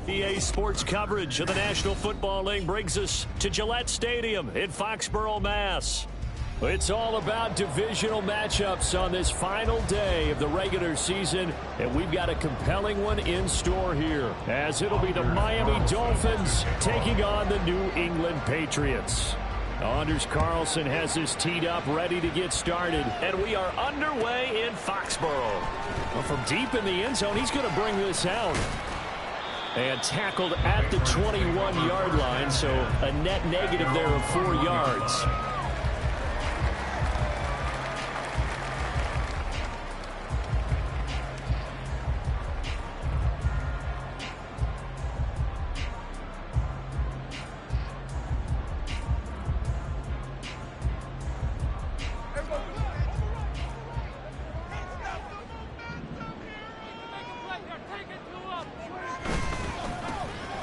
EA Sports coverage of the National Football League brings us to Gillette Stadium in Foxborough, Mass. It's all about divisional matchups on this final day of the regular season, and we've got a compelling one in store here, as it'll be the Miami Dolphins taking on the New England Patriots. Anders Carlson has this teed up, ready to get started, and we are underway in Foxborough. Well, from deep in the end zone, he's going to bring this out. And tackled at the 21-yard line, so a net negative there of 4 yards.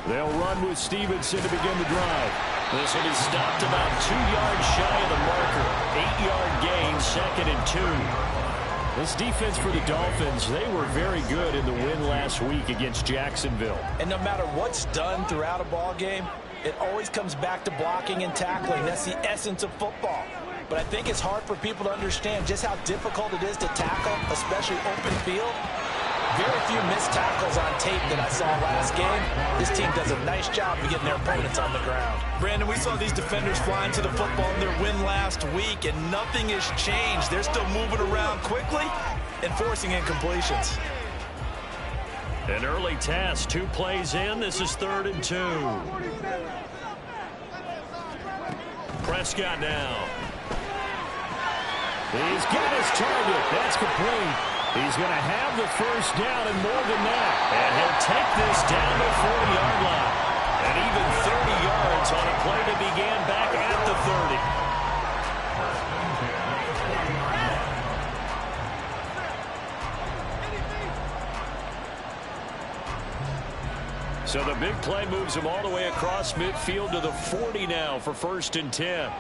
They'll run with Stevenson to begin the drive. This will be stopped about 2 yards shy of the marker. 8-yard gain, 2nd and 2. This defense for the Dolphins, they were very good in the win last week against Jacksonville. And no matter what's done throughout a ball game, it always comes back to blocking and tackling. That's the essence of football. But I think it's hard for people to understand just how difficult it is to tackle, especially open field. Very few missed tackles on tape that I saw last game. This team does a nice job of getting their opponents on the ground. Brandon, we saw these defenders flying to the football in their win last week, and nothing has changed. They're still moving around quickly and forcing incompletions. An early test, 2 plays in. This is 3rd and 2. Prescott now. He's got his target. That's complete. He's going to have the first down and more than that. And he'll take this down to the 40-yard line. And even 30 yards on a play that began back at the 30. So the big play moves him all the way across midfield to the 40 now for 1st and 10.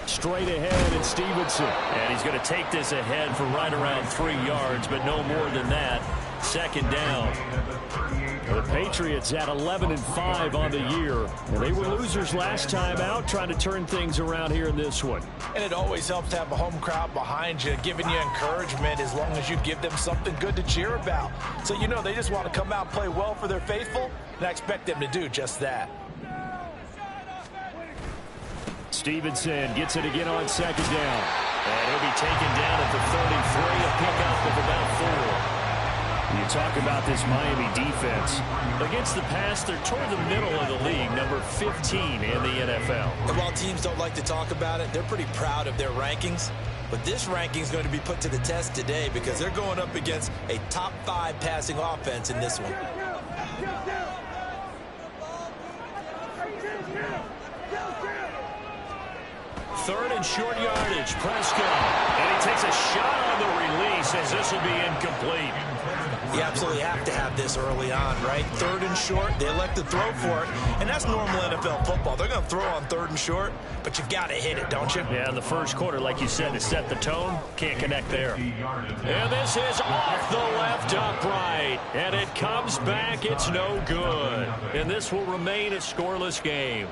Straight ahead, and Stevenson. And he's going to take this ahead for right around 3 yards, but no more than that. 2nd down. The Patriots at 11-5 on the year. And they were losers last time out, trying to turn things around here in this one. And it always helps to have a home crowd behind you, giving you encouragement as long as you give them something good to cheer about. So you know they just want to come out and play well for their faithful, and I expect them to do just that. Stevenson gets it again on 2nd down. And he'll be taken down at the 33, a pickup of about 4. You talk about this Miami defense. Against the pass, they're toward the middle of the league, number 15 in the NFL. And while teams don't like to talk about it, they're pretty proud of their rankings. But this ranking is going to be put to the test today because they're going up against a top 5 passing offense in this one. 3rd and short yardage. Prescott. And he takes a shot on the release as this will be incomplete. You absolutely have to have this early on, right? 3rd and short, they elect to throw for it, and that's normal NFL football. They're going to throw on 3rd and short, but you got to hit it, don't you? Yeah, in the first quarter, like you said, to set the tone, can't connect there. And this is off the left upright, and it comes back. It's no good. And this will remain a scoreless game.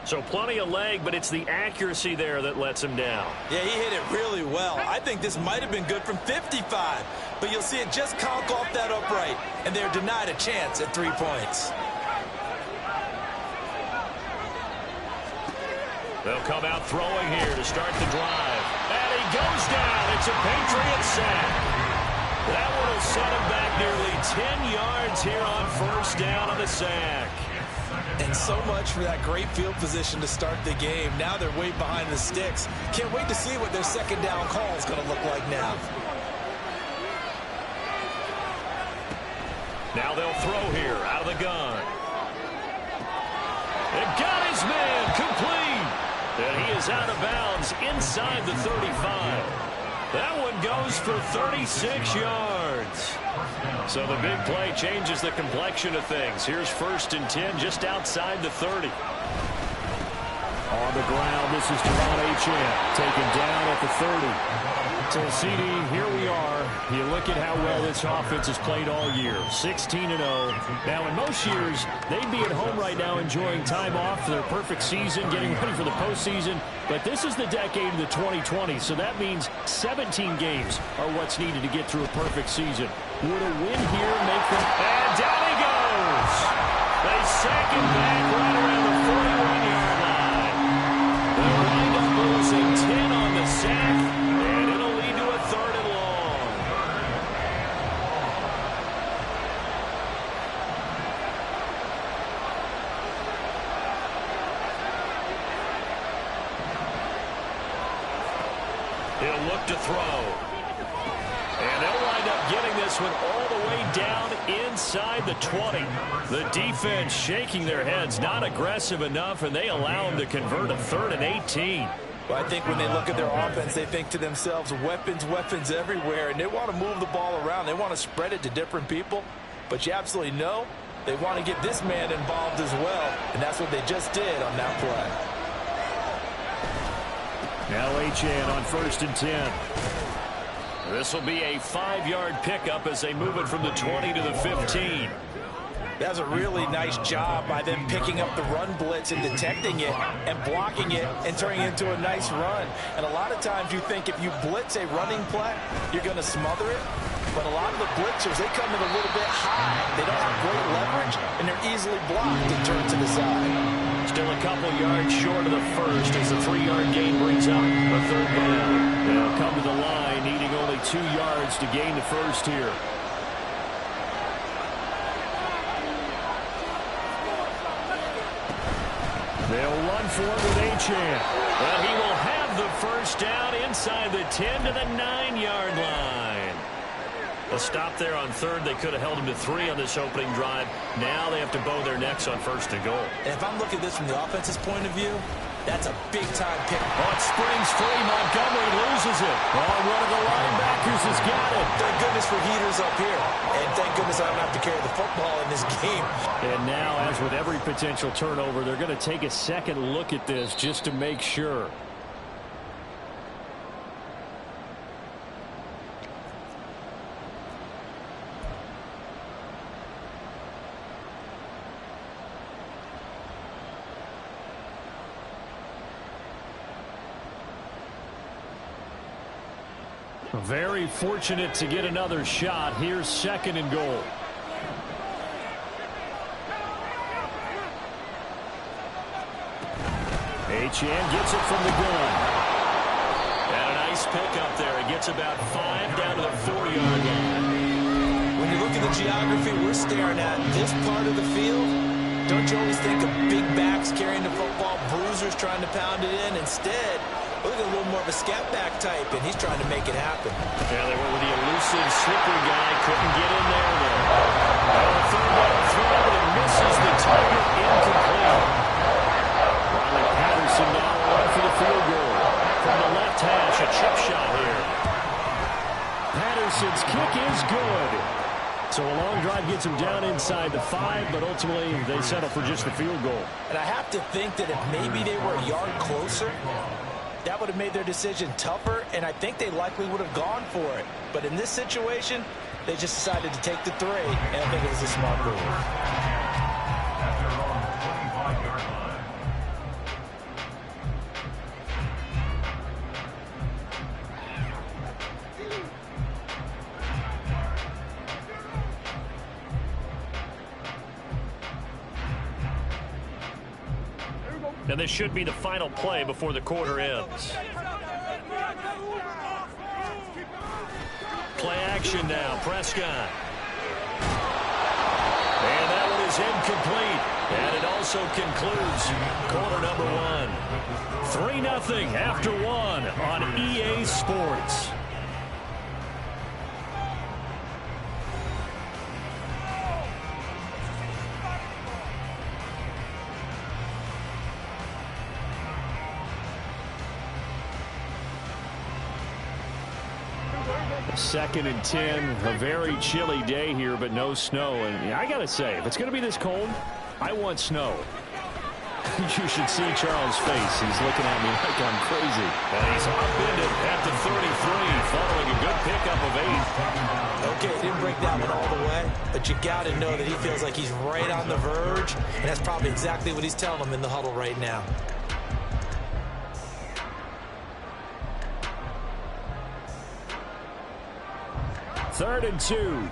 So plenty of leg, but it's the accuracy there that lets him down. Yeah, he hit it really well. I think this might have been good from 55, but you'll see it just conk off that upright, and they're denied a chance at 3 points. They'll come out throwing here to start the drive. And he goes down. It's a Patriot sack. That one will set him back nearly 10 yards here on 1st down on the sack. And so much for that great field position to start the game. Now they're way behind the sticks. Can't wait to see what their 2nd down call is going to look like now. Now they'll throw here out of the gun. And got his man complete. And he is out of bounds inside the 35. That one goes for 36 yards. So the big play changes the complexion of things. Here's 1st and 10 just outside the 30. On the ground, this is Teron Achane, taken down at the 30. So, CD, here we are. You look at how well this offense has played all year, 16-0. Now, in most years, they'd be at home right now enjoying time off, their perfect season, getting ready for the postseason. But this is the decade of the 2020s, so that means 17 games are what's needed to get through a perfect season. Would a win here make them... And down he goes! They sack him back right around the 41-yard line. They'll wind up losing 10 on the sack, and it'll lead to a 3rd and long. He'll look to throw. And they'll wind up getting this one all the way down inside the 20. The defense shaking their heads, not aggressive enough, and they allow them to convert a 3rd and 18. Well, I think when they look at their offense, they think to themselves, weapons, weapons everywhere, and they want to move the ball around. They want to spread it to different people, but you absolutely know they want to get this man involved as well, and that's what they just did on that play. Now Achane on 1st and 10. This will be a 5-yard pickup as they move it from the 20 to the 15. That's a really nice job by them picking up the run blitz and detecting it and blocking it and turning it into a nice run. And a lot of times you think if you blitz a running play, you're going to smother it. But a lot of the blitzers, they come in a little bit high. They don't have great leverage, and they're easily blocked and turned to the side. Still a couple yards short of the first as the 3-yard gain brings up a 3rd down. They'll come to the line, needing only 2 yards to gain the first here. They'll run for it with Achane. But he will have the first down inside the 10 to the 9-yard line. A stop there on 3rd. They could have held him to 3 on this opening drive. Now they have to bow their necks on 1st and goal. And if I'm looking at this from the offense's point of view, that's a big-time pick. Oh, it springs free. Montgomery loses it. Oh, one of the linebackers has got it. Thank goodness for heaters up here. And thank goodness I don't have to carry the football in this game. And now, as with every potential turnover, they're going to take a second look at this just to make sure. Very fortunate to get another shot. Here's 2nd and goal. Achane gets it from the gun. And a nice pick up there. It gets about 5 down to the 4-yard line. When you look at the geography we're staring at, this part of the field, don't you always think of big backs carrying the football, bruisers trying to pound it in? Instead, look at a little more of a scat back type, and he's trying to make it happen. Yeah, they went with the elusive, slippery guy. Couldn't get in there, though. Third down throw, but it misses the target, incomplete. Riley Patterson now on for the field goal. From the left hash, a chip shot here. Patterson's kick is good. So a long drive gets him down inside the 5, but ultimately they settle for just the field goal. And I have to think that if maybe they were a yard closer, that would have made their decision tougher, and I think they likely would have gone for it. But in this situation, they just decided to take the 3, and I think it was a smart move. And this should be the final play before the quarter ends. Play action now, Prescott. And that one is incomplete. And it also concludes quarter number 1. 3-0 after 1 on EA Sports. 2nd and 10, a very chilly day here, but no snow. And I got to say, if it's going to be this cold, I want snow. You should see Charles' face. He's looking at me like I'm crazy. And he's upended at the 33, following a good pickup of 8. Okay, didn't break that one all the way, but you got to know that he feels like he's right on the verge, and that's probably exactly what he's telling him in the huddle right now. Third and 2.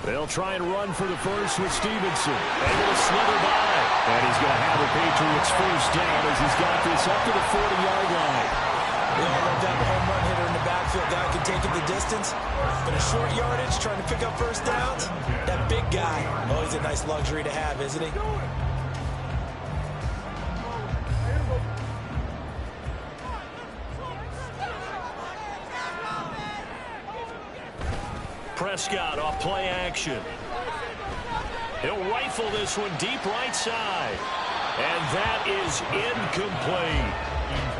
They'll try and run for the first with Stevenson. Able to slither by. And he's going to have the Patriots first down as he's got this up to the 40-yard line. We all love that home run hitter in the backfield. Guy can take it the distance. But a short yardage, trying to pick up first downs. That big guy, oh, he's a nice luxury to have, isn't he? Prescott off play action. He'll rifle this one deep right side. And that is incomplete.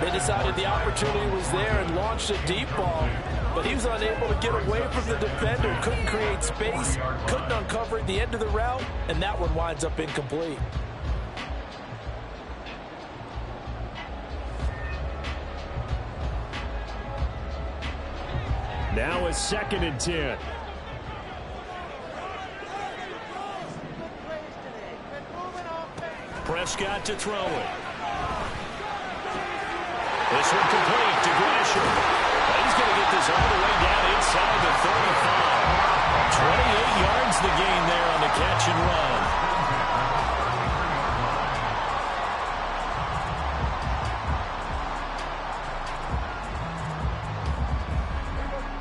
They decided the opportunity was there and launched a deep ball, but he was unable to get away from the defender, couldn't create space, couldn't uncover at the end of the route, and that one winds up incomplete. Now it's 2nd and 10. Prescott to throw it. This one complete to Gresham. He's going to get this all the way down inside the 35. 28 yards the gain there on the catch and run.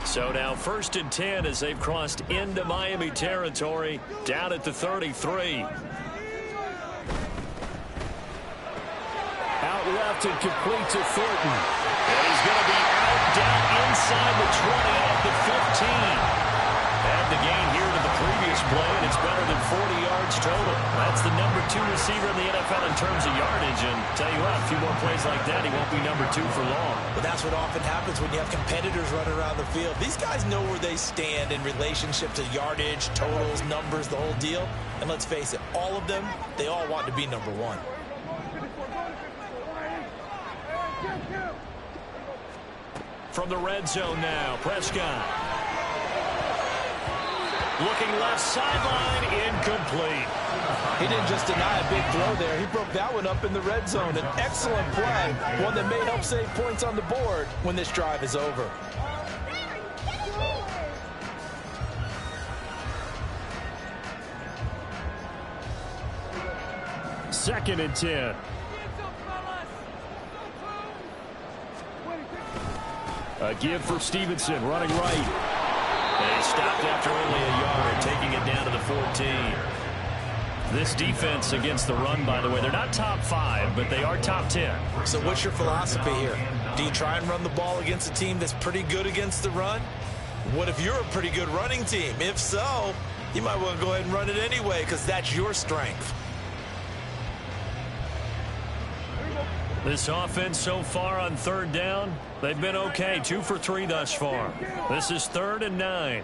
So now 1st and 10 as they've crossed into Miami territory down at the 33. Out left and complete to Thornton. And he's going to be out down inside the 20 at the 15. And the gain here to the previous play, and it's better than 40 yards total. That's the number 2 receiver in the NFL in terms of yardage. And tell you what, a few more plays like that, he won't be number 2 for long. But that's what often happens when you have competitors running around the field. These guys know where they stand in relationship to yardage, totals, numbers, the whole deal. And let's face it, all of them, they all want to be number 1. From the red zone now, Prescott. Looking left sideline, incomplete. He didn't just deny a big throw there. He broke that one up in the red zone. An excellent play, one that may help save points on the board when this drive is over. Second and 10. A give for Stevenson, running right. And he stopped after only a yard, taking it down to the 14. This defense against the run, by the way, they're not top 5, but they are top 10. So what's your philosophy here? Do you try and run the ball against a team that's pretty good against the run? What if you're a pretty good running team? If so, you might want to go ahead and run it anyway because that's your strength. This offense so far on 3rd down, they've been okay. 2 for 3 thus far. This is 3rd and 9.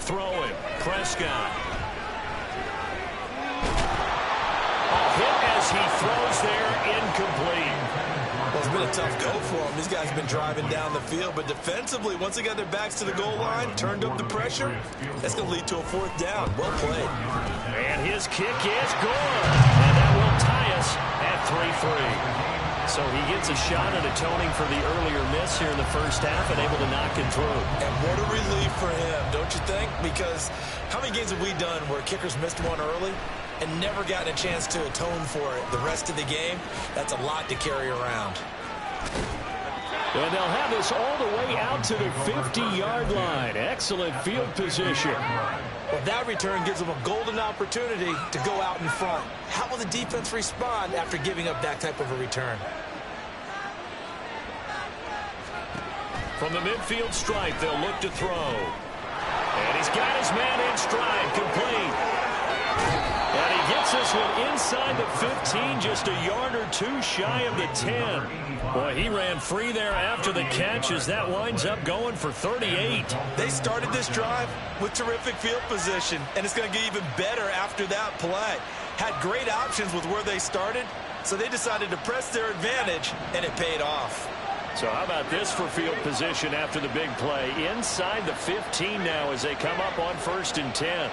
Throwing, Prescott. A hit as he throws there, incomplete. Well, it's been a tough go for them. These guys have been driving down the field, but defensively, once they got their backs to the goal line, turned up the pressure, that's going to lead to a 4th down. Well played. And his kick is good. And that will tie us at 3-3. So he gets a shot at atoning for the earlier miss here in the first half and able to knock it through. And what a relief for him, don't you think? Because how many games have we done where kickers missed one early and never gotten a chance to atone for it the rest of the game? That's a lot to carry around. And they'll have this all the way out to the 50-yard line. Excellent field position. Well, that return gives them a golden opportunity to go out in front. How will the defense respond after giving up that type of a return? From the midfield stripe, they'll look to throw. And he's got his man in stride, complete. And he gets this one inside the 15, just a yard or two shy of the 10. Boy, he ran free there after the catch as that winds up going for 38. They started this drive with terrific field position, and it's going to get even better after that play. Had great options with where they started, so they decided to press their advantage, and it paid off. So how about this for field position after the big play? Inside the 15 now as they come up on 1st and 10.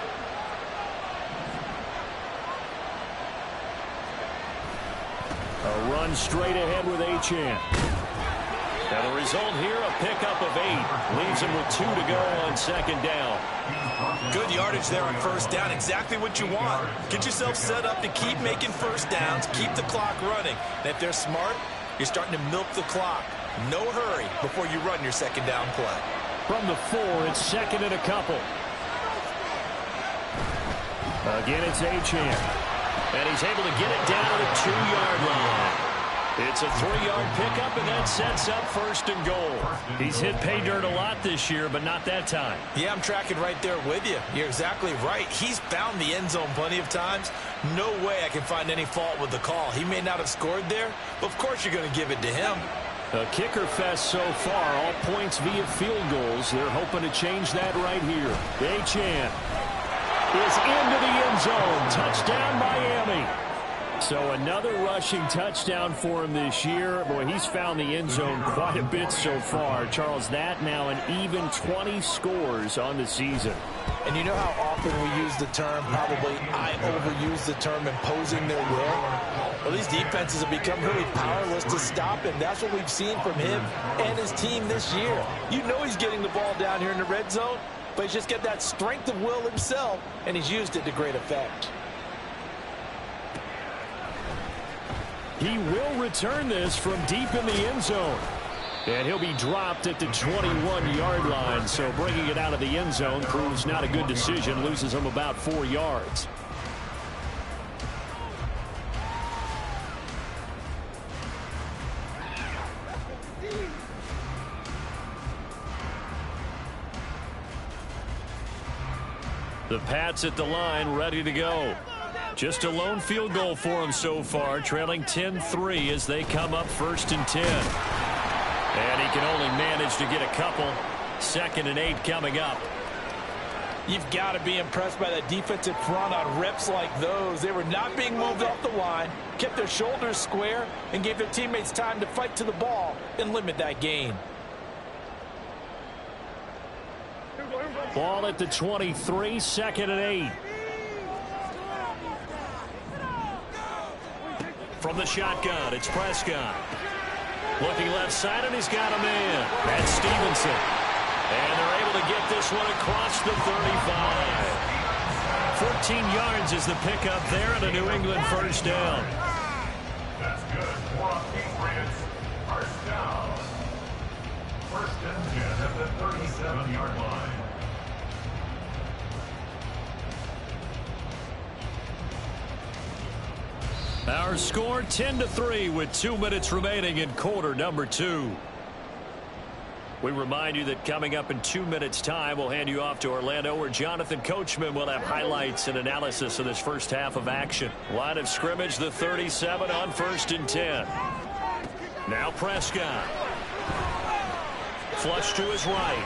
A run straight ahead with Achane. And the result here, a pickup of 8. Leaves him with 2 to go on 2nd down. Good yardage there on 1st down. Exactly what you want. Get yourself set up to keep making 1st downs, keep the clock running. And if they're smart, you're starting to milk the clock. No hurry before you run your 2nd down play. From the 4, it's 2nd and a couple. Again, it's Achane. And he's able to get it down to the 2-yard line. It's a 3-yard pickup, and that sets up 1st and goal. He's hit pay dirt a lot this year, but not that time. Yeah, I'm tracking right there with you. You're exactly right. He's found the end zone plenty of times. No way I can find any fault with the call. He may not have scored there, but of course you're going to give it to him. A kicker fest so far, all points via field goals. They're hoping to change that right here. Achane is into the end zone. Touchdown, Miami. So another rushing touchdown for him this year. Boy, he's found the end zone quite a bit so far. Charles, that now an even 20 scores on the season. And you know how often we use the term, probably I overuse the term, imposing their will? Well, these defenses have become really powerless to stop him. That's what we've seen from him and his team this year. You know he's getting the ball down here in the red zone, but he's just got that strength of will himself, and he's used it to great effect. He will return this from deep in the end zone. And he'll be dropped at the 21-yard line. So bringing it out of the end zone proves not a good decision. Loses him about 4 yards. The Pats at the line, ready to go. Just a lone field goal for him so far, trailing 10-3 as they come up 1st and 10. And he can only manage to get a couple. 2nd and 8 coming up. You've got to be impressed by that defensive front on reps like those. They were not being moved off the line, kept their shoulders square, and gave their teammates time to fight to the ball and limit that gain. Ball at the 23, 2nd and 8. From the shotgun, it's Prescott. Looking left side, and he's got a man. That's Stevenson. And they're able to get this one across the 35. 14 yards is the pickup there, and a New England 1st down. That's good. 1st down. 1st and 10 at the 37-yard line. Our score 10-3 with 2 minutes remaining in quarter number 2. We remind you that coming up in 2 minutes time, we'll hand you off to Orlando, where Jonathan Coachman will have highlights and analysis of this first half of action. Line of scrimmage, the 37 on 1st and 10. Now Prescott. Flush to his right.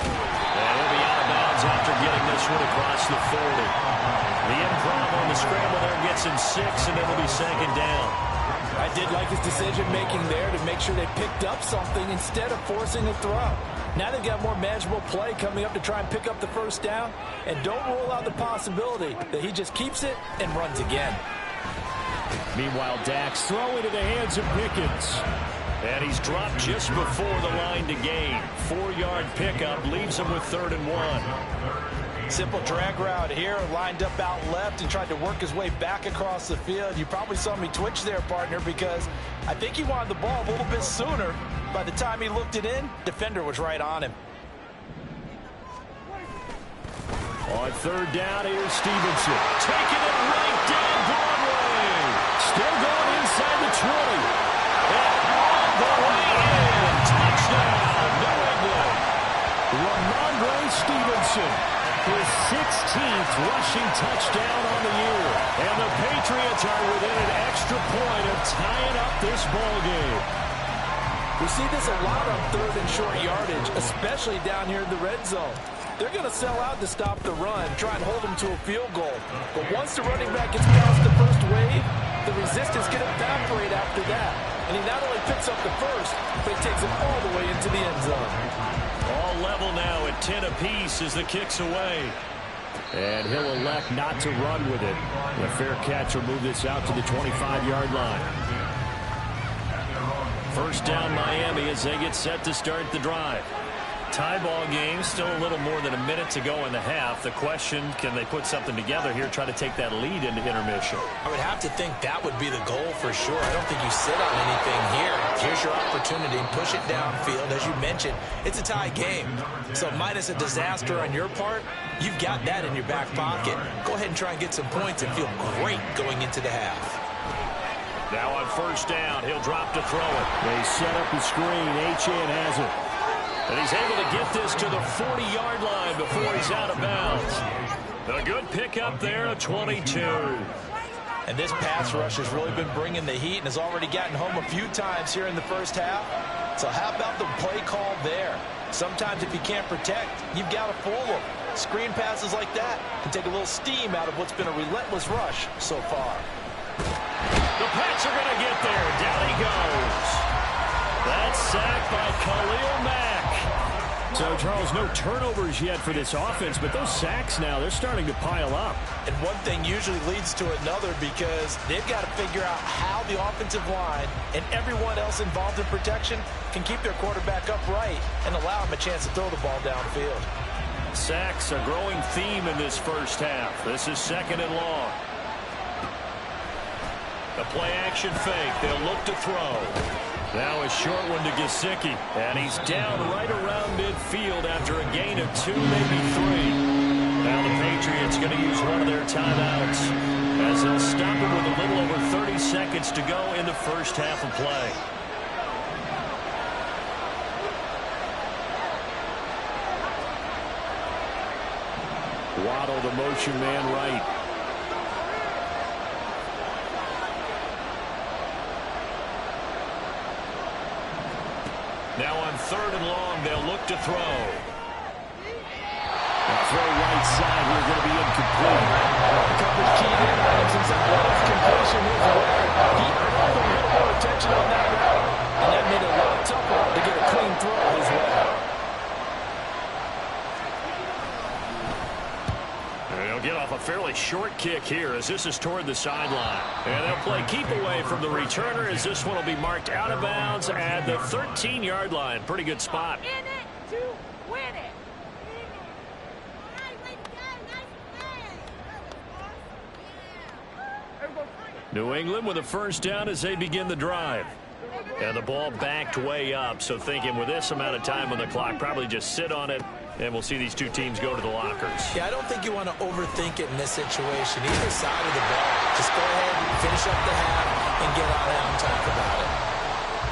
And he'll be out of bounds after getting this one across the 40. The improv on the scramble there gets him 6, and it'll be 2nd down. I did like his decision-making there to make sure they picked up something instead of forcing a throw. Now they've got more manageable play coming up to try and pick up the 1st down, and don't rule out the possibility that he just keeps it and runs again. Meanwhile, Dak's throw into the hands of Pickens. And he's dropped just before the line to gain. 4-yard pickup leaves him with 3rd and 1. Simple drag route here, lined up out left and tried to work his way back across the field. You probably saw me twitch there, partner, because I think he wanted the ball a little bit sooner. By the time he looked it in, defender was right on him. On 3rd down, here's Stevenson. Taking it right down Broadway. Still going inside the 20. And all the way in. Touchdown, New England. 19th rushing touchdown on the year. And the Patriots are within an extra point of tying up this ball game. We see this a lot on third and short yardage, especially down here in the red zone. They're going to sell out to stop the run, try and hold them to a field goal. But once the running back gets past the first wave, the resistance can evaporate after that. And he not only picks up the first, but he takes it all the way into the end zone. All level now at 10 apiece as the kick's away. And he'll elect not to run with it. The fair catch will move this out to the 25-yard line. First down Miami as they get set to start the drive. Tie ball game, still a little more than a minute to go in the half. The question, can they put something together here, try to take that lead into intermission? I would have to think that would be the goal for sure. I don't think you sit on anything here. Here's your opportunity. Push it downfield. As you mentioned, it's a tie game. So minus a disaster on your part, you've got that in your back pocket. Go ahead and try and get some points and feel great going into the half. Now on first down, he'll drop to throw it. They set up the screen. Achane has it. And he's able to get this to the 40-yard line before he's out of bounds. A good pickup there, a 22. And this pass rush has really been bringing the heat and has already gotten home a few times here in the first half. So how about the play call there? Sometimes if you can't protect, you've got to fool them. Screen passes like that can take a little steam out of what's been a relentless rush so far. The Pats are going to get there. Down he goes. That's sacked by Khalil Mack. So, Charles, no turnovers yet for this offense, but those sacks now, they're starting to pile up. And one thing usually leads to another because they've got to figure out how the offensive line and everyone else involved in protection can keep their quarterback upright and allow him a chance to throw the ball downfield. Sacks, a growing theme in this first half. This is second and long. The play-action fake. They'll look to throw. Now a short one to Gesicki. And he's down right around midfield after a gain of 2, maybe 3. Now the Patriots going to use one of their timeouts as they'll stop it with a little over 30 seconds to go in the first half of play. Waddle, the motion man right. Now on third and long, they'll look to throw. The throw right side here going to be incomplete. Coverage keyed in on him since that was completion his way. He earned a little more attention on that route, and that made it a lot tougher to get a clean throw his way. They'll get off a fairly short kick here as this is toward the sideline. And they'll play keep away from the returner as this one will be marked out of bounds at the 13-yard line. Pretty good spot. In it to win it. New England with a first down as they begin the drive. And the ball backed way up, so thinking with this amount of time on the clock, probably just sit on it, and we'll see these two teams go to the lockers. Yeah, I don't think you want to overthink it in this situation. Either side of the ball. Just go ahead and finish up the half and get on out and talk about it.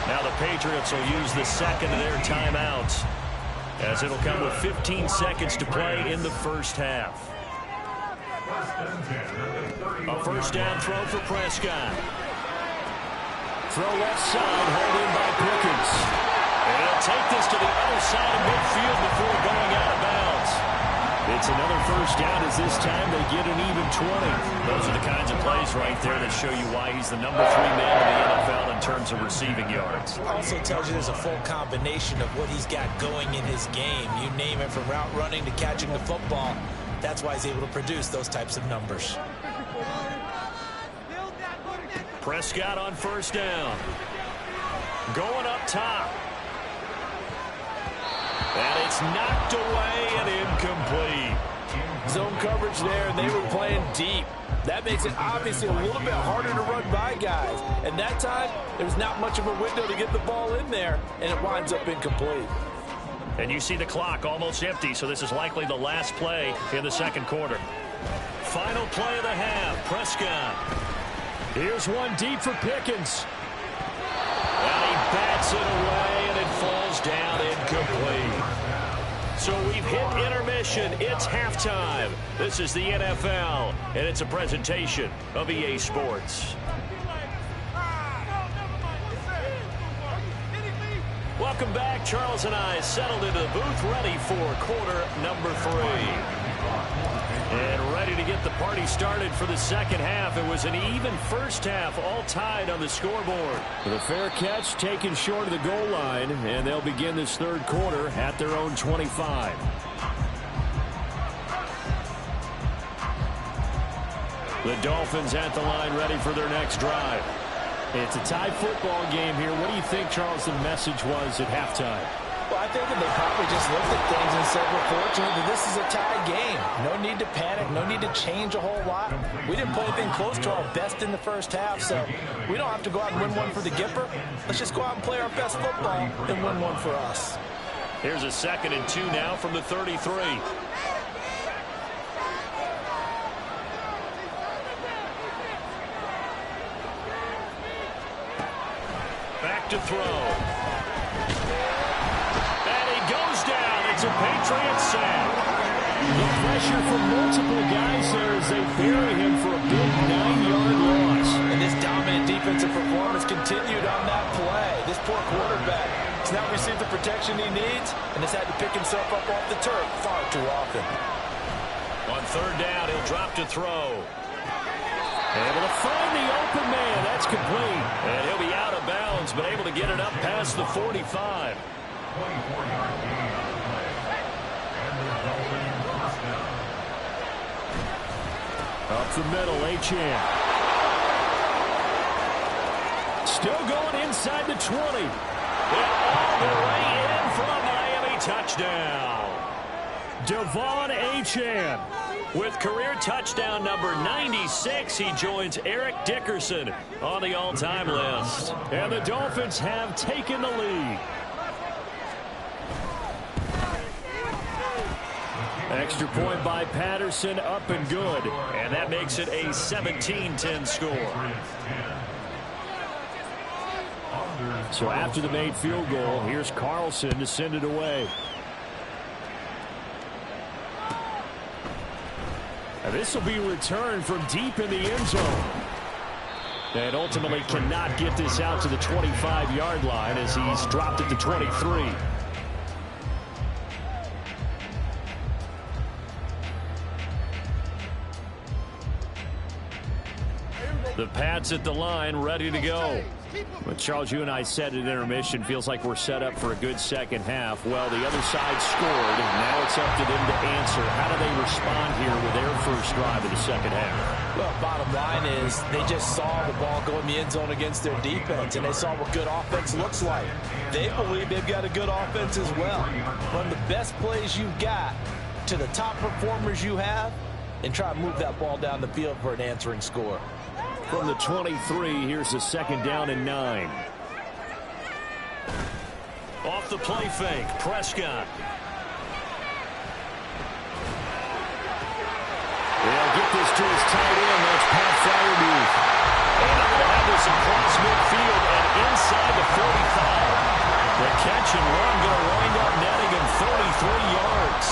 Now the Patriots will use the second of their timeouts as it'll come with 15 seconds to play in the first half. A first down throw for Prescott. Throw left side, held in by Pickens. And he'll take this to the other side of midfield before going out of bounds. It's another first down as this time they get an even 20. Those are the kinds of plays right there that show you why he's the #3 man in the NFL in terms of receiving yards. Also tells you there's a full combination of what he's got going in his game. You name it, from route running to catching the football. That's why he's able to produce those types of numbers. Prescott on first down. Going up top. And it's knocked away and incomplete. Zone coverage there, and they were playing deep. That makes it obviously a little bit harder to run by guys. And that time, there's not much of a window to get the ball in there, and it winds up incomplete. And you see the clock almost empty, so this is likely the last play in the second quarter. Final play of the half, Prescott. Here's one deep for Pickens. And he bats it away, and it falls down incomplete. So we've hit intermission. It's halftime. This is the NFL, and it's a presentation of EA Sports. Welcome back. Charles and I settled into the booth, ready for quarter number 3. And ready to get the party started for the second half. It was an even first half, all tied on the scoreboard. The fair catch taken short of the goal line, and they'll begin this third quarter at their own 25. The Dolphins at the line, ready for their next drive. It's a tie football game here. What do you think, Charles, the message was at halftime? Well, I think that they probably just looked at things and said, we're fortunate that this is a tie game. No need to panic. No need to change a whole lot. We didn't play anything close to our best in the first half, so we don't have to go out and win one for the Gipper. Let's just go out and play our best football and win one for us. Here's a 2nd and 2 now from the 33. Back to throw. Goes down. It's a Patriots sack. The pressure from multiple guys there as they bury him for a big 9-yard loss. And this dominant defensive performance continued on that play. This poor quarterback has now received the protection he needs and has had to pick himself up off the turf far too often. On 3rd down, he'll drop to throw. Able to find the open man. That's complete. And he'll be out of bounds, but able to get it up past the 45. 24-yard gain on the play. And the Dolphins first down. Up the middle, Achane. Still going inside the 20. And all the way in from Miami. Touchdown. Devon Achane. With career touchdown number 96, he joins Eric Dickerson on the all-time list. And the Dolphins have taken the lead. Extra point by Patterson, up and good. And that makes it a 17-10 score. So after the made field goal, here's Carlson to send it away. And this will be returned from deep in the end zone. And ultimately cannot get this out to the 25-yard line as he's dropped it to 23. The Pats at the line, ready to go. But Charles, you and I said at intermission, feels like we're set up for a good second half. Well, the other side scored, and now it's up to them to answer. How do they respond here with their first drive of the second half? Well, bottom line is they just saw the ball go in the end zone against their defense, and they saw what good offense looks like. They believe they've got a good offense as well. Run the best plays you've got to the top performers you have, and try to move that ball down the field for an answering score. From the 23, here's a 2nd down and 9. Off the play fake, Prescott. They'll get this to his tight end. That's Pat Freiermuth. And they'll have this across midfield and inside the 45. The catch and run going to wind up netting him 33 yards.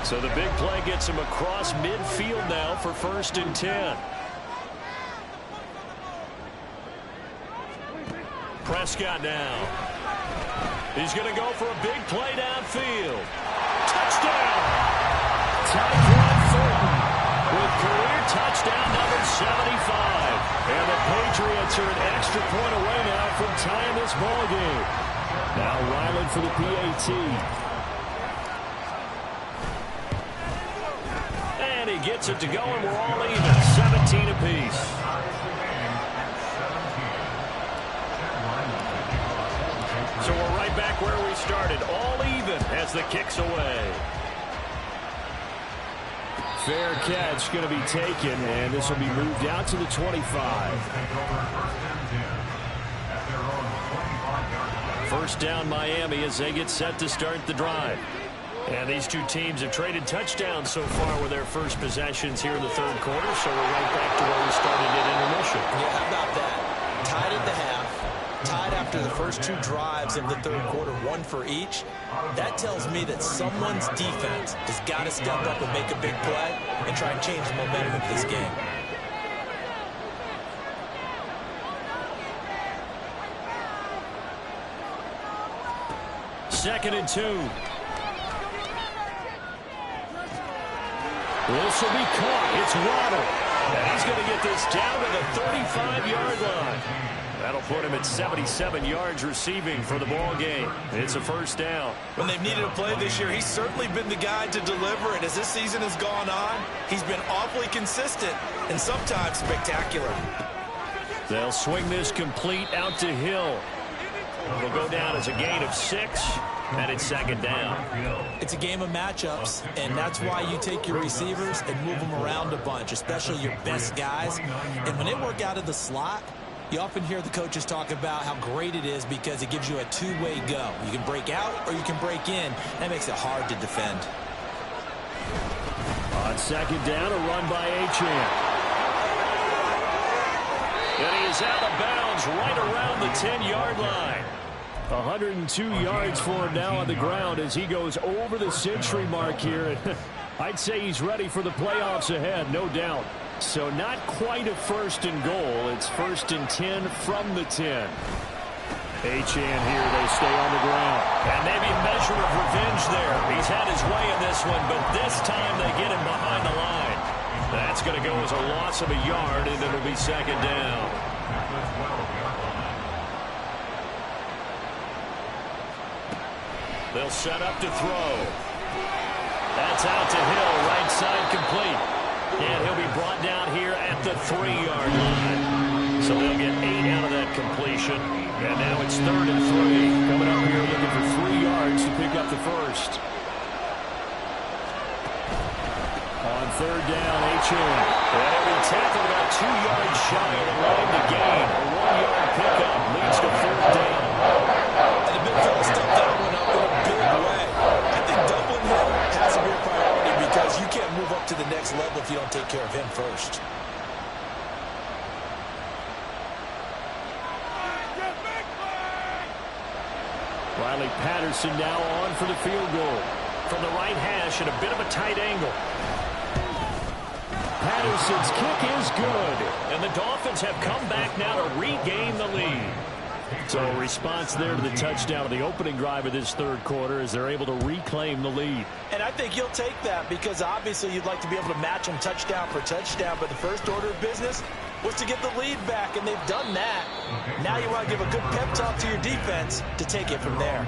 So the big play gets him across midfield now for 1st and 10. Prescott now. He's going to go for a big play downfield. Touchdown! Tyquan Thornton with career touchdown number 75. And the Patriots are an extra point away now from tying this ball game. Now Ryland for the PAT. And he gets it to go, and we're all even. 17 apiece. So we're right back where we started. All even as the kick's away. Fair catch going to be taken, and this will be moved out to the 25. 1st down Miami as they get set to start the drive. And these two teams have traded touchdowns so far with their first possessions here in the third quarter, so we're right back to where we started at intermission. Yeah, how about that? Tied at the half, tied after the first two drives of the third quarter, one for each. That tells me that someone's defense has got to step up and make a big play and try and change the momentum of this game. Second and 2. This will be caught. It's Waddle. And he's going to get this down to the 35-yard line. That'll put him at 77 yards receiving for the ball game. It's a first down. When they've needed a play this year, he's certainly been the guy to deliver. And as this season has gone on, he's been awfully consistent and sometimes spectacular. They'll swing this complete out to Hill. It'll go down as a gain of 6, and it's second down. It's a game of matchups, and that's why you take your receivers and move them around a bunch, especially your best guys. And when they work out of the slot, you often hear the coaches talk about how great it is because it gives you a two-way go. You can break out or you can break in. That makes it hard to defend. On second down, a run by Achane. And he is out of bounds right around the 10-yard line. 102 yards for him now on the ground as he goes over the century mark here. I'd say he's ready for the playoffs ahead, no doubt. So not quite a first and goal. It's first and 10 from the 10. Achane here, they stay on the ground. And maybe a measure of revenge there. He's had his way in this one, but this time they get him behind the line. That's going to go as a loss of a yard, and it'll be second down. They'll set up to throw. That's out to Hill, right side complete. And he'll be brought down here at the 3-yard line. So they'll get 8 out of that completion. And now it's third and 3. Coming up here looking for 3 yards to pick up the first. On third down, Achane. And every tackle about 2 yards shy of the line to gain. A 1-yard pickup leads to fourth down. And the big fella stepped that one up in a big way. I think doubling him has to be a priority because you can't move up to the next level if you don't take care of him first. Riley Patterson now on for the field goal. From the right hash at a bit of a tight angle. Patterson's kick is good. And the Dolphins have come back now to regain the lead. So a response there to the touchdown of the opening drive of this third quarter as they're able to reclaim the lead. And I think you'll take that because obviously you'd like to be able to match them touchdown for touchdown, but the first order of business was to get the lead back, and they've done that. Now you want to give a good pep talk to your defense to take it from there.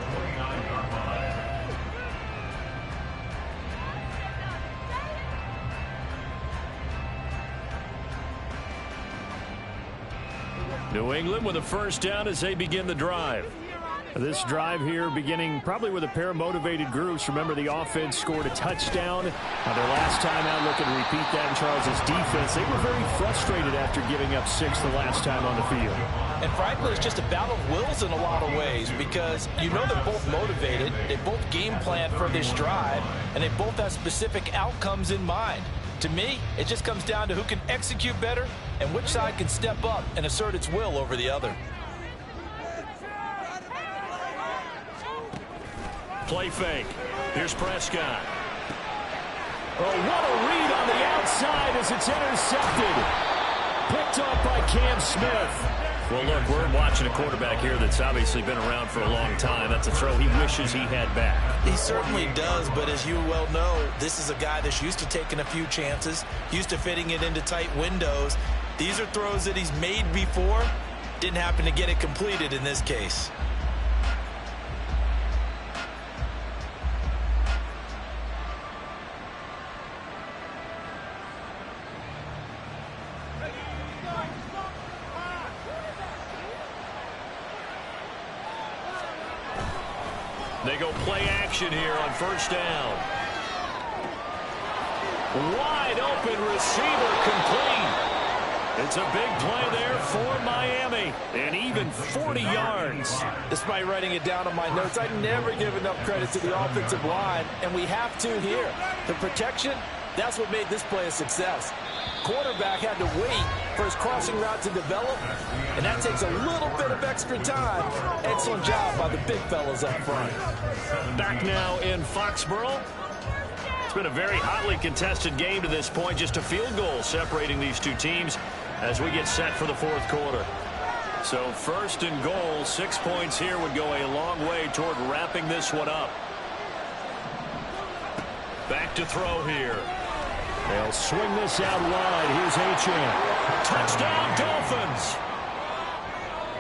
New England with a first down as they begin the drive. This drive here beginning probably with a pair of motivated groups. Remember, the offense scored a touchdown. Their last time out, looking to repeat that in Charles' defense. They were very frustrated after giving up 6 the last time on the field. And frankly, it's just a battle of wills in a lot of ways because you know they're both motivated. They both game plan for this drive, and they both have specific outcomes in mind. To me, it just comes down to who can execute better and which side can step up and assert its will over the other. Play fake. Here's Prescott. Oh, what a read on the outside as it's intercepted. Picked up by Cam Smith. Well, look, we're watching a quarterback here that's obviously been around for a long time. That's a throw he wishes he had back. He certainly does, but as you well know, this is a guy that's used to taking a few chances, used to fitting it into tight windows. These are throws that he's made before. Didn't happen to get it completed in this case. They go play action here on first down. Wide open receiver complete. It's a big play there for Miami. And even 40 yards. Despite writing it down on my notes, I never give enough credit to the offensive line, and we have to here. The protection, that's what made this play a success. Quarterback had to wait for his crossing route to develop, and that takes a little bit of extra time. Excellent job by the big fellas up front. Back now in Foxborough. It's been a very hotly contested game to this point. Just a field goal separating these two teams as we get set for the fourth quarter. So first and goal, 6 points here would go a long way toward wrapping this one up. Back to throw here. They'll swing this out wide. Here's Achane. Touchdown, Dolphins.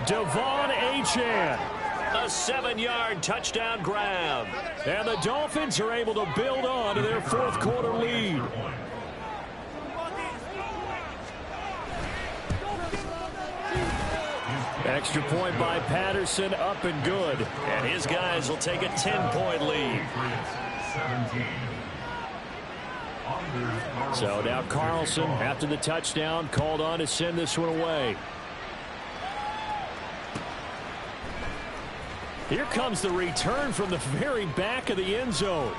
Devon Achane. A 7-yard touchdown grab. And the Dolphins are able to build on to their fourth quarter lead. Extra point by Patterson, up and good. And his guys will take a 10-point lead. So now Carlson, after the touchdown, called on to send this one away. Here comes the return from the very back of the end zone.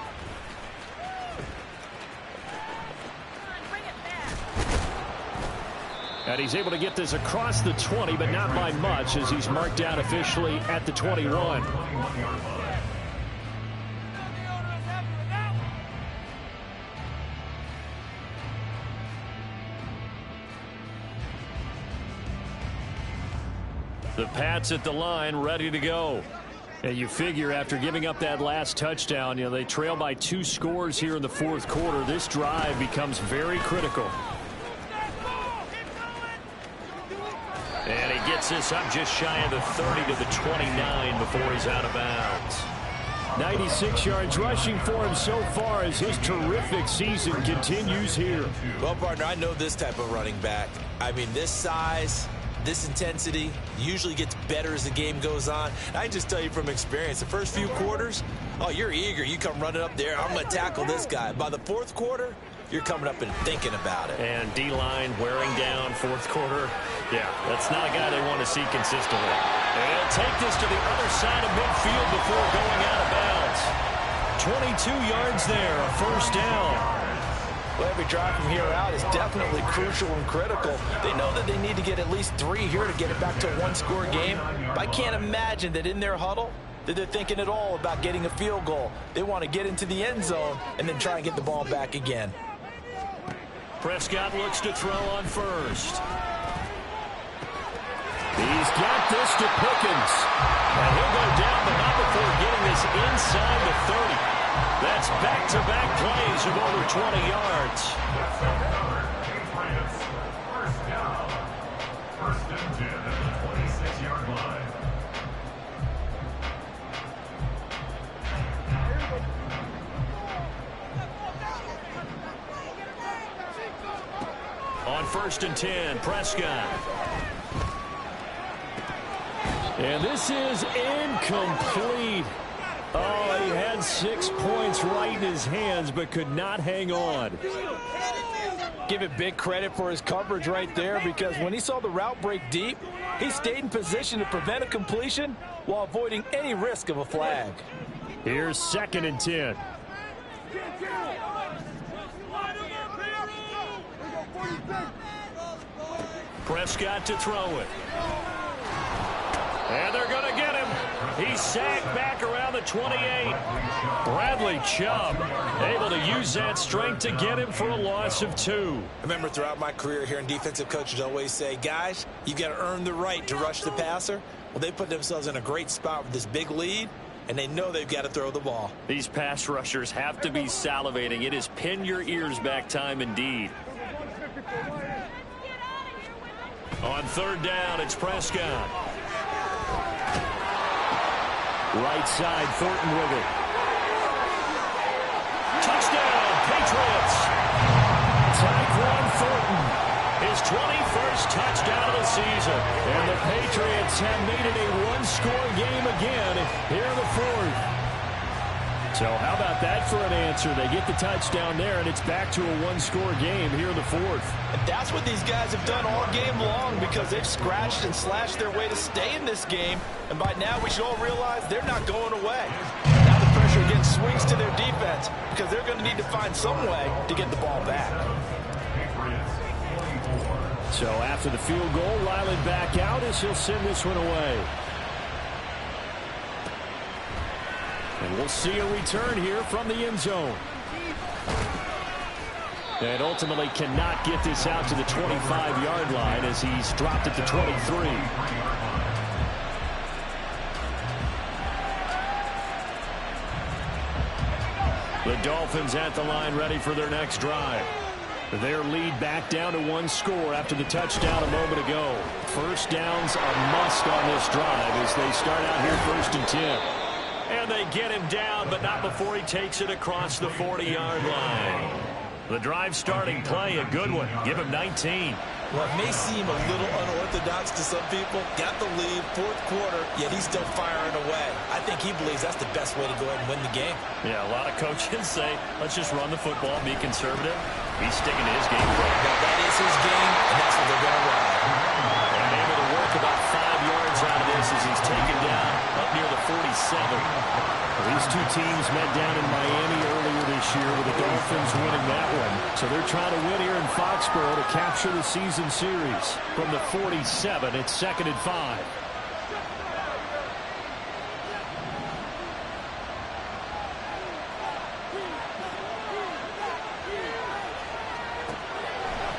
And he's able to get this across the 20, but not by much, as he's marked out officially at the 21. The Pats at the line, ready to go. And you figure after giving up that last touchdown, they trail by 2 scores here in the fourth quarter. This drive becomes very critical. And he gets this up just shy of the 30 to the 29 before he's out of bounds. 96 yards rushing for him so far as his terrific season continues here. Well, partner, I know this type of running back. I mean, this size, this intensity usually gets better as the game goes on. I just tell you from experience, the first few quarters, oh, you're eager. You come running up there, I'm going to tackle this guy. By the fourth quarter, you're coming up and thinking about it. And D-line wearing down fourth quarter. Yeah, that's not a guy they want to see consistently. And he'll take this to the other side of midfield before going out of bounds. 22 yards there, a first down. Well, every drive from here out is definitely crucial and critical. They know that they need to get at least 3 here to get it back to a one-score game. But I can't imagine that in their huddle that they're thinking at all about getting a field goal. They want to get into the end zone and then try and get the ball back again. Prescott looks to throw on first. He's got this to Pickens. And he'll go down, but not before getting this inside the 30. That's back-to-back plays of over 20 yards. First down. First and 10 at the 26-yard line. On first and 10, Prescott. And this is incomplete. Oh, he had 6 points right in his hands, but could not hang on. Give it big credit for his coverage right there, because when he saw the route break deep, he stayed in position to prevent a completion while avoiding any risk of a flag. Here's second and 10. Prescott to throw it. And they're going to get him. He's sacked back around the 28. Bradley Chubb able to use that strength to get him for a loss of 2. I remember throughout my career here in defensive coaches always say, guys, you got to earn the right to rush the passer. Well, they put themselves in a great spot with this big lead, and they know they've got to throw the ball. These pass rushers have to be salivating. It is pin your ears back time indeed. On third down, it's Prescott. Right side, Thornton with it. Touchdown, Patriots! Tyquan Thornton, his 21st touchdown of the season. And the Patriots have made it a one-score game again here in the fourth. So how about that for an answer? They get the touchdown there, and it's back to a one-score game here in the fourth. And that's what these guys have done all game long because they've scratched and slashed their way to stay in this game. And by now, we should all realize they're not going away. Now the pressure again swings to their defense because they're going to need to find some way to get the ball back. So after the field goal, Riley back out as he'll send this one away. And we'll see a return here from the end zone. And ultimately cannot get this out to the 25-yard line as he's dropped at the 23. The Dolphins at the line ready for their next drive. Their lead back down to one score after the touchdown a moment ago. First downs are must on this drive as they start out here 1st and 10. And they get him down, but not before he takes it across the 40-yard line. The drive starting play, a good one. Give him 19. Well, it may seem a little unorthodox to some people. Got the lead, 4th quarter, yet he's still firing away. I think he believes that's the best way to go ahead and win the game. Yeah, a lot of coaches say, let's just run the football, be conservative. He's sticking to his game plan. Now, that is his game, and that's what they're going to run. And able to work about 5 yards out of this as he's taken down up near the 47. These two teams met down in Miami earlier this year with the Dolphins winning that one. So they're trying to win here in Foxborough to capture the season series. From the 47, it's 2nd and 5.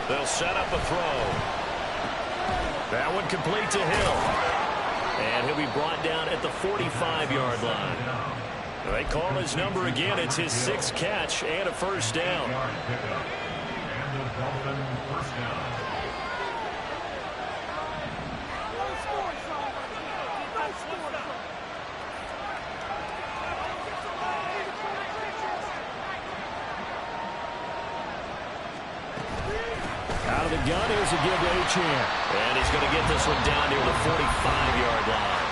They'll set up a throw. That one complete to Hill. And he'll be brought down at the 45-yard line. They call his number again. It's his 6th catch and a first down. Out of the gun, here's a give to Achane. And he's going to get this one down near the 45-yard line.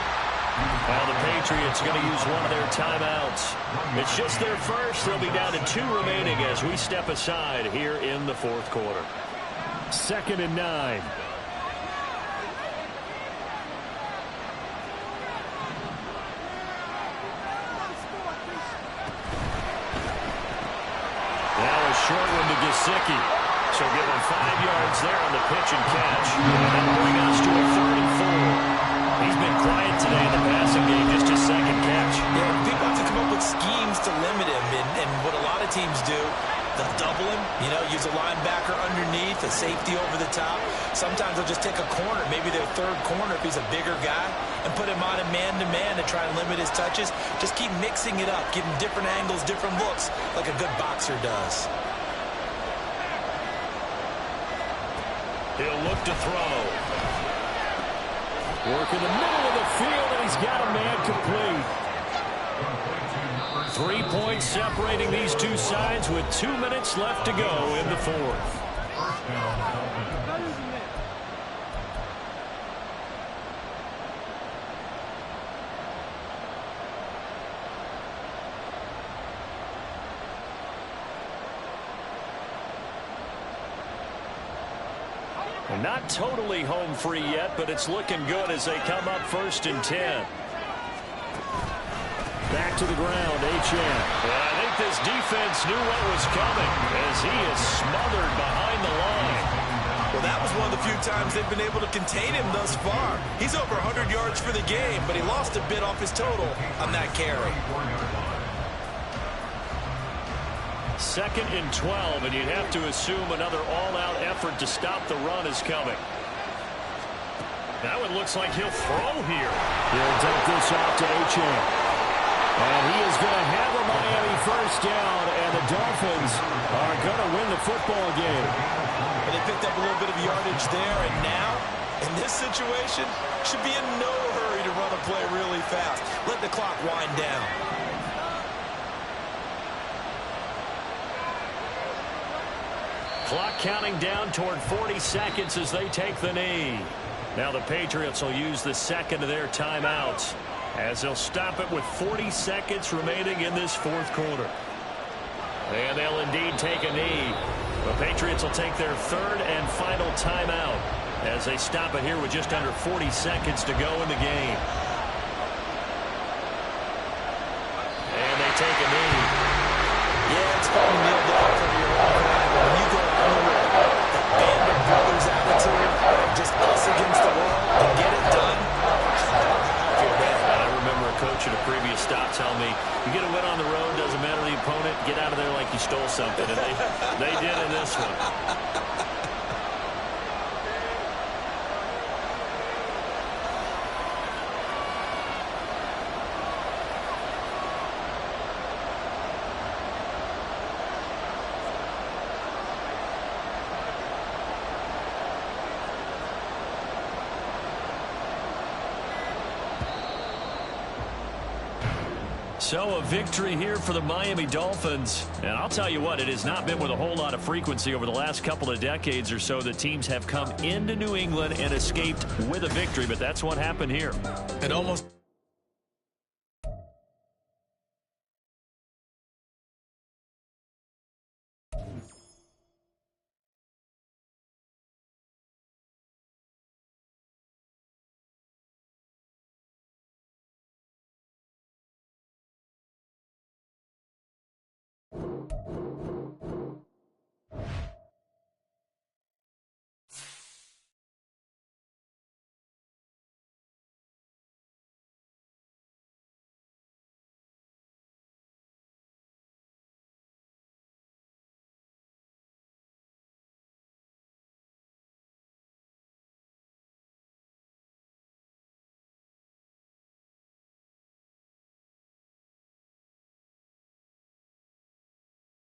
Well, the Patriots going to use one of their timeouts. It's just their first. They'll be down to 2 remaining as we step aside here in the 4th quarter. 2nd and 9. Now a short one to Gesicki. So give him 5 yards there on the pitch and catch. And that'll bring us to a 3rd and 4. He's been quiet today in the passing game, just his 2nd catch. Yeah, people have to come up with schemes to limit him, and what a lot of teams do, they'll double him, use a linebacker underneath, a safety over the top. Sometimes they'll just take a corner, maybe their 3rd corner if he's a bigger guy, and put him on a man-to-man to try and limit his touches. Just keep mixing it up, give him different angles, different looks, like a good boxer does. He'll look to throw. Work in the middle of the field, and he's got a man complete. 3 points separating these two sides with 2 minutes left to go in the 4th. Not totally home free yet, but it's looking good as they come up 1st and 10. Back to the ground, Achane. I think this defense knew what was coming as he is smothered behind the line. Well, that was one of the few times they've been able to contain him thus far. He's over 100 yards for the game, but he lost a bit off his total on that carry. 2nd and 12, and you'd have to assume another all-out effort to stop the run is coming. That one looks like he'll throw here. He'll take this off to Achane. And he is going to have a Miami first down, and the Dolphins are going to win the football game. But they picked up a little bit of yardage there, and now, in this situation, should be in no hurry to run a play really fast. Let the clock wind down. Clock counting down toward 40 seconds as they take the knee. Now the Patriots will use the 2nd of their timeouts. as they'll stop it with 40 seconds remaining in this fourth quarter. And they'll indeed take a knee. The Patriots will take their third and final timeout as they stop it here with just under 40 seconds to go in the game. And they take a knee. Yeah, it's fun to kneel down for your own crowd, but when you go on the road, that band of brothers attitude, just us against the world, to get it done, I feel bad. I remember a coach at a previous stop telling me, you get a win on the road, doesn't matter the opponent, get out of there like you stole something. And they did in this one. So a victory here for the Miami Dolphins. And I'll tell you what, it has not been with a whole lot of frequency over the last couple of decades or so that teams have come into New England and escaped with a victory. But that's what happened here. And almost